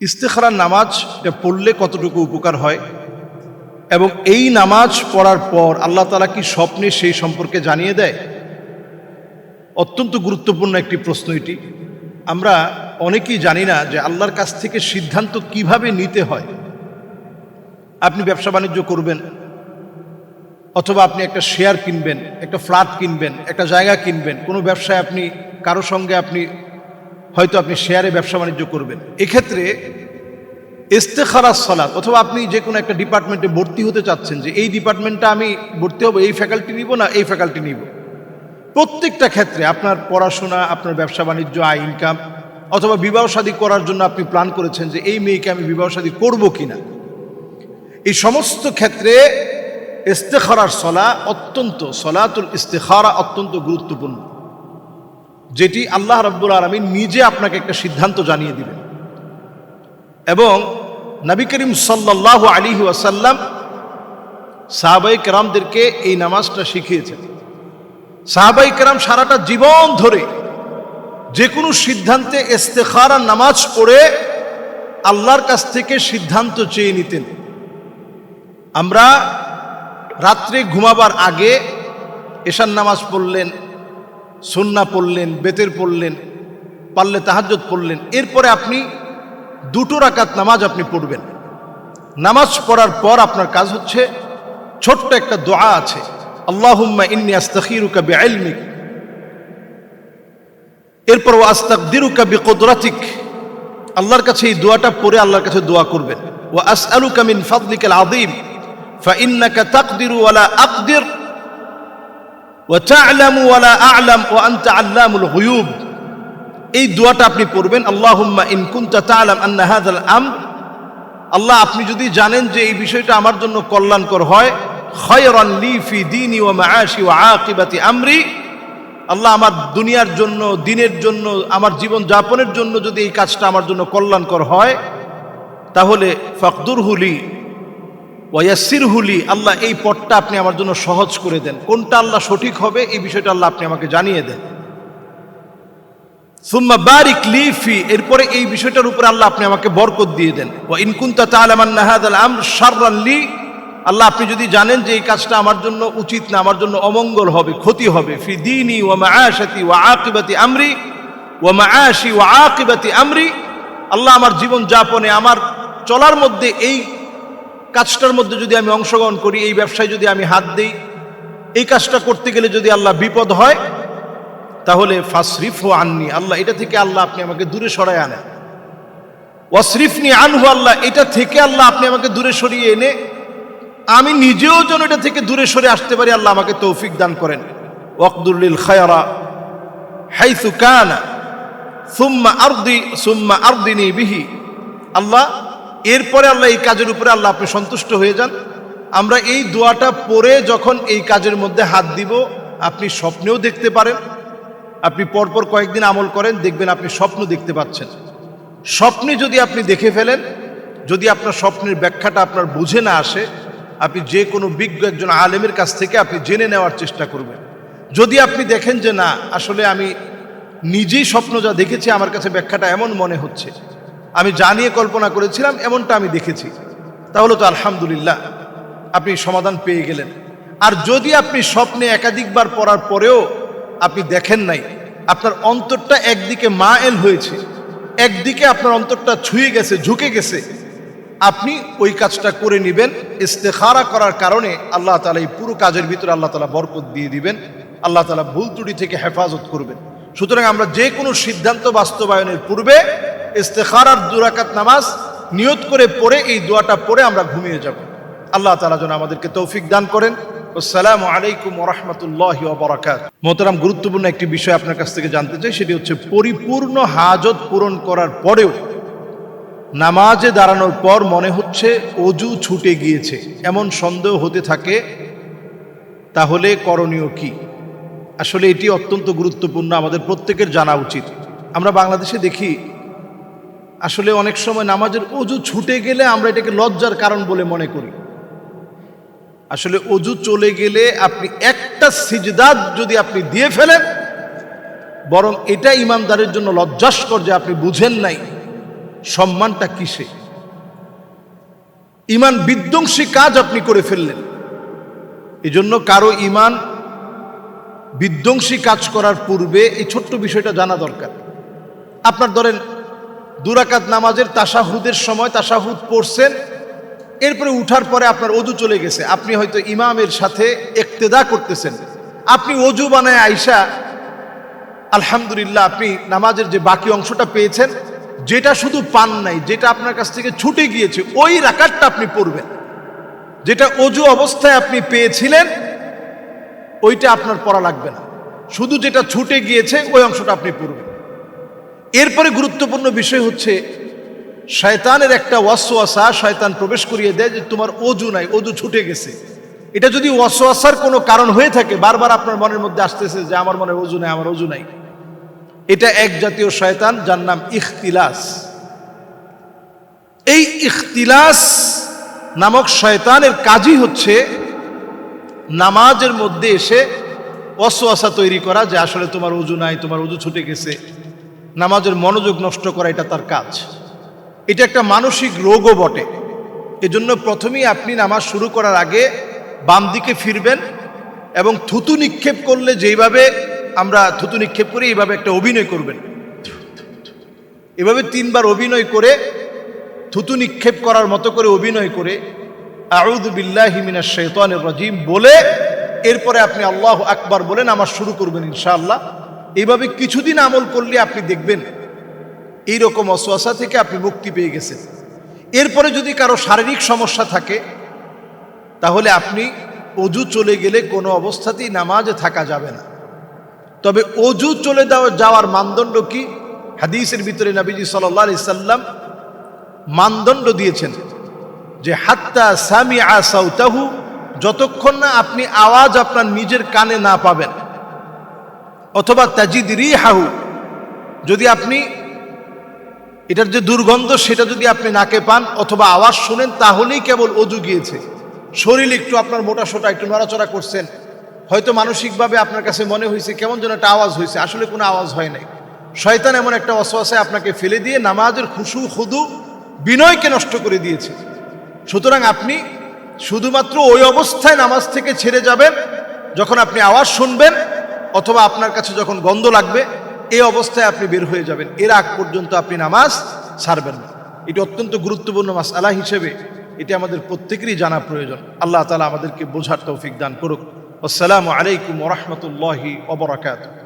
ইস্তেখারার নামাজ এটা পড়লে কতটুকু উপকার হয় এবং এই নামাজ পড়ার পর আল্লাহ তাআলা কি স্বপ্নে সেই সম্পর্কে জানিয়ে দেয়? অত্যন্ত গুরুত্বপূর্ণ একটি প্রশ্ন এটি। আমরা অনেকেই জানি না যে আল্লাহর কাছ থেকে সিদ্ধান্ত কিভাবে নিতে হয়। আপনি ব্যবসা বাণিজ্য করবেন, অথবা আপনি একটা শেয়ার কিনবেন, একটা ফ্ল্যাট কিনবেন, একটা জায়গা কিনবেন, কোনো ব্যবসায় আপনি কারো সঙ্গে হয়তো আপনি শেয়ারে ব্যবসা বাণিজ্য করবেন। এক্ষেত্রে ইস্তেখারাস সালাত, অথবা আপনি যে কোনো একটা ডিপার্টমেন্টে ভর্তি হতে চাচ্ছেন যে এই ডিপার্টমেন্টটা আমি ভর্তি হব, এই ফ্যাকাল্টি নিব না এই ফ্যাকাল্টি নিব। প্রত্যেকটা ক্ষেত্রে আপনার পড়াশোনা, আপনার ব্যবসা বাণিজ্য, আয় ইনকাম, অথবা বিবাহ শাদী করার জন্য আপনি প্ল্যান করেছেন যে এই মেয়েকে আমি বিবাহ শাদী করবো কিনা, এই সমস্ত ক্ষেত্রে ইস্তেখারার সলাতুল ইস্তেখারা অত্যন্ত গুরুত্বপূর্ণ, যেটি আল্লাহ রাব্বুল আলামিন নিজে আপনাকে একটা সিদ্ধান্ত জানিয়ে দিবেন। এবং নবী করিম সাল্লাল্লাহু আলাইহি ওয়াসাল্লাম সাহাবায়ে কেরামদেরকে এই নামাজটা শিখিয়েছেন। সাহাবায়ে কেরাম সারাটা জীবন ধরে যে কোনো সিদ্ধান্তে ইস্তেখারার নামাজ পড়ে আল্লাহর কাছ থেকে সিদ্ধান্ত চেয়ে নিতেন। আমরা রাত্রে ঘুমাবার আগে এশার নামাজ পড়লেন, সুন্নাহ পড়লেন, বেতের পড়লেন, পারলে তাহাজ্জুদ পড়লেন, এরপরে আপনি 2 রাকাত নামাজ আপনি পড়বেন। নামাজ পড়ার পর আপনার কাজ হচ্ছে, ছোট্ট একটা দোয়া আছে, আল্লাহুম্মা ইন্নী আস্তাখিরুকা বিইলমিক, এরপর ওয়া আস্তাকদিরুকা বিকুদরাতিক, আল্লাহর কাছে এই দোয়াটা পড়ে আল্লাহর কাছে দোয়া করবেন। ওয়া আসআলুকা মিন ফাদলিকাল আযীম ফাইন্নাকা তাকদিরু ওয়া লা আকদির ওয়া তা'লামু ওয়া লা আ'লাম ওয়া আনতা আল্লামুল গুয়ুব। এই দোয়াটা আপনি পড়বেন, আল্লাহুম্মা ইন কুনতা তা'লাম আন্না হাযাল আমর, আল্লাহ আপনি যদি জানেন যে এই বিষয়টা আমার জন্য কল্যাণকর হয়, খায়রান লি ফি দীনি ওয়া মাআশি ওয়া আকিবাতি আমরি, আল্লাহ আমার দুনিয়ার জন্য, দিনের জন্য, আমার জীবন যাপনের জন্য যদি এই কাজটা আমার জন্য কল্যাণকর হয়, তাহলে ফাকদুরহু লি ওয়া ইয়াসসিরহু লি, আল্লাহ এই পথটা আপনি আমার জন্য সহজ করে দেন। কোনটা আল্লাহ সঠিক হবে এই বিষয়টা আল্লাহ আপনি আমাকে জানিয়ে দেন। সুম্মা বারিক লি ফি, এরপরে এই বিষয়টার উপরে আল্লাহ আপনি আমাকে বরকত দিয়ে দেন। ওয়া ইন কুনতা তা'লাম আন্না হাযাল আমর শাররান লি, আল্লাহ আপনি যদি জানেন যে এই কাজটা আমার জন্য উচিত না, আমার জন্য অমঙ্গল হবে, ক্ষতি হবে, ফি দীনি ওয়া মাআশাতি ওয়া আকিবাতি আমরি ওয়া মাআশি ওয়া আকিবাতি আমরি, আল্লাহ আমার জীবন যাপনে, আমার চলার মধ্যে এই কাজটার মধ্যে যদি আমি অংশগ্রহণ করি, এই ব্যবসায় যদি আমি হাত দেই, এই কাজটা করতে গেলে যদি আল্লাহ বিপদ হয়, তাহলে ফাসরিফহু আন্নি, আল্লাহ এটা থেকে আল্লাহ আপনি আমাকে দূরে সরায় আনেন। ওয়াসরিফনি আনহু, আল্লাহ এটা থেকে আল্লাহ আপনি আমাকে দূরে সরিয়ে এনে আমি নিজেও যেন এটা থেকে দূরে সরে আসতে পারি, আল্লাহ আমাকে তৌফিক দান করেন। ওয়াকদুর লিল খায়রা হাইসু কানা সুম্মা আরদিনি বিহি, আল্লাহ এরপরে আল্লাহ এই কাজের উপরে আল্লাহ আপনি সন্তুষ্ট হয়ে যান। আমরা এই দোয়াটা পড়ে যখন এই কাজের মধ্যে হাত দিব, আপনি স্বপ্নেও দেখতে পারেন। আপনি পরপর কয়েকদিন আমল করেন, দেখবেন আপনি স্বপ্ন দেখতে পাচ্ছেন। স্বপ্নে যদি আপনি দেখে ফেলেন, যদি আপনার স্বপ্নের ব্যাখ্যাটা আপনার বুঝে না আসে, আপনি যে কোনো বিজ্ঞ একজন আলেমের কাছ থেকে আপনি জেনে নেওয়ার চেষ্টা করবেন। যদি আপনি দেখেন যে না, আসলে আমি নিজেই স্বপ্ন যা দেখেছি আমার কাছে ব্যাখ্যাটা এমন মনে হচ্ছে, আমি যা নিয়ে কল্পনা করেছিলাম এমনটা আমি দেখেছি, তাহলে তো আলহামদুলিল্লাহ আপনি সমাধান পেয়ে গেলেন। আর যদি আপনি স্বপ্নে একাধিকবার পড়ার পরেও আপনি দেখেন নাই, আপনার অন্তরটা একদিকে মায়েল হয়েছে, একদিকে আপনার অন্তরটা ছুঁয়ে গেছে, ঝুঁকে গেছে, আপনি ওই কাজটা করে নেবেন। ইস্তেখারা করার কারণে আল্লাহ তাআলা এই পুরো কাজের ভিতরে আল্লাহ তাআলা বরকত দিয়ে দিবেন, আল্লাহ তাআলা ভুল ত্রুটি থেকে হেফাজত করবেন। সুতরাং আমরা যে কোনো সিদ্ধান্ত বাস্তবায়নের পূর্বে ইস্তেখারার 2 রাকাত নামাজ নিয়ত করে পড়ে এই দোয়াটা পড়ে আমরা ঘুমিয়ে যাব। আল্লাহ তাআলা যেন আমাদেরকে তৌফিক দান করেন। আসসালামু আলাইকুম ওয়া রাহমাতুল্লাহি ওয়া বারাকাতুহু। মোহতারাম, গুরুত্বপূর্ণ একটি বিষয় আপনার কাছ থেকে জানতে চাই, সেটি হচ্ছে পরিপূর্ণ হাজত পূরণ করার পরেও নামাজে দাঁড়ানোর পর মনে হচ্ছে অজু ছুটে গিয়েছে, এমন সন্দেহ হতে থাকে, তাহলে করণীয় কি? আসলে এটি অত্যন্ত গুরুত্বপূর্ণ, আমাদের প্রত্যেকের জানা উচিত। আমরা বাংলাদেশে দেখি আসলে অনেক সময় নামাজের অজু ছুটে গেলে আমরা এটাকে লজ্জার কারণ বলে মনে করি। আসলে অজু চলে গেলে আপনি একটা সিজদা যদি আপনি দিয়ে ফেলেন, বরং এটা ইমানদারের জন্য লজ্জাস্কর যে আপনি বুঝেন নাই, সম্মানটা কিসে? ঈমান বিধ্বংসী কাজ আপনি করে ফেললেন। এজন্য কারো ঈমান বিধ্বংসী কাজ করার পূর্বে এই ছোট্ট বিষয়টা জানা দরকার। আপনার ধরেন 2 রাকাত নামাজের তাশাহুদের সময় তাশাহুদ পড়ছেন, এরপরে উঠার পরে আপনার ওযু চলে গেছে, আপনি হয়তো ইমামের সাথে ইক্তেদা করতেছেন, আপনি ওযু বানায় আইসা আলহামদুলিল্লাহ আপনি নামাজের যে বাকি অংশটা পেয়েছেন, যেটা শুধু পান নাই, যেটা আপনার কাছ থেকে ছুটে গিয়েছে, ওই রাকাতটা আপনি পড়বেন। যেটা ওযু অবস্থায় আপনি পেয়েছিলেন ওইটা আপনার পড়া লাগবে না, শুধু যেটা ছুটে গিয়েছে ওই অংশটা আপনি পড়বেন। এরপরে গুরুত্বপূর্ণ বিষয় হচ্ছে শয়তানের একটা ওয়াসওয়াসা, শয়তান প্রবেশ করিয়ে দেয় যে তোমার ওযু নাই, ওযু ছুটে গেছে। এটা যদি ওয়াসওয়াসার কোনো কারণ হয়ে থাকে, বারবার আপনার মনের মধ্যে আসতেছে যে আমার মনে ওযু নাই, আমার ওযু নাই, এটা এক জাতীয় শয়তান, যার নাম ইখতিলাস। এই ইখতিলাস নামক শয়তানের কাজই হচ্ছে নামাজের মধ্যে এসে ওয়াসওয়াসা তৈরি করা যে আসলে তোমার ওযু নাই, তোমার ওযু ছুটে গেছে, নামাজের মনোযোগ নষ্ট করা, এটা তার কাজ। এটা একটা মানসিক রোগও বটে। এজন্য প্রথমেই আপনি নামাজ শুরু করার আগে বাম দিকে ফিরবেন এবং থুতু নিক্ষেপ করলে যেইভাবে আমরা থুতু নিক্ষেপ করি, এইভাবে একটা অভিনয় করবেন। এভাবে 3 বার অভিনয় করে, থুতু নিক্ষেপ করার মতো করে অভিনয় করে আউযু বিল্লাহি মিনাশ শাইতানির রাজিম বলে এরপরে আপনি আল্লাহু আকবার বলে নামাজ শুরু করবেন ইনশাআল্লাহ। এইভাবে কিছুদিন আমল করলে আপনি দেখবেন এইরকম ওয়াসওয়াসা থেকে আপনি মুক্তি পেয়ে গেছেন। এরপরে যদি কারো শারীরিক সমস্যা থাকে, তাহলে আপনি ওযু চলে গেলে কোনো অবস্থাতেই নামাজে থাকা যাবে না। তবে ওযু চলে যাওয়ার মানদণ্ড কি? হাদিসের ভিতরে নবীজি সাল্লাল্লাহু আলাইহি সাল্লাম মানদণ্ড দিয়েছেন যে হাত্তা সামিআ সাউতাহু, যতক্ষণ না আপনি আওয়াজ আপনার নিজের কানে না পাবেন, অথবা তাজিদ রিহাহু, যদি আপনি এটার যে দুর্গন্ধ সেটা যদি আপনি নাকে পান অথবা আওয়াজ শুনেন, তাহলেই কেবল ওযু গিয়েছে। শরীর একটু আপনার মোটা সোটা, একটু নড়াচড়া করছেন, হয়তো মানসিকভাবে আপনার কাছে মনে হয়েছে কেমন যেন একটা আওয়াজ হয়েছে, আসলে কোনো আওয়াজ হয় নাই। শয়তান এমন একটা ওয়াসওয়াসায় আপনাকে ফেলে দিয়ে নামাজের খুশু খুদু বিনয়কে নষ্ট করে দিয়েছে। সুতরাং আপনি শুধুমাত্র ওই অবস্থায় নামাজ থেকে ছেড়ে যাবেন যখন আপনি আওয়াজ শুনবেন অথবা আপনার কাছে যখন গন্ধ লাগবে, এই অবস্থায় আপনি বের হয়ে যাবেন। এর আগ পর্যন্ত আপনি নামাজ ছাড়বেন না। এটি অত্যন্ত গুরুত্বপূর্ণ মাসআলা হিসেবে এটি আমাদের প্রত্যেকেরই জানা প্রয়োজন। আল্লাহ তাআলা আমাদেরকে বোঝার তৌফিক দান করুক। আসসালামু আলাইকুম ওয়া রাহমাতুল্লাহি ওয়া বারাকাতুহু।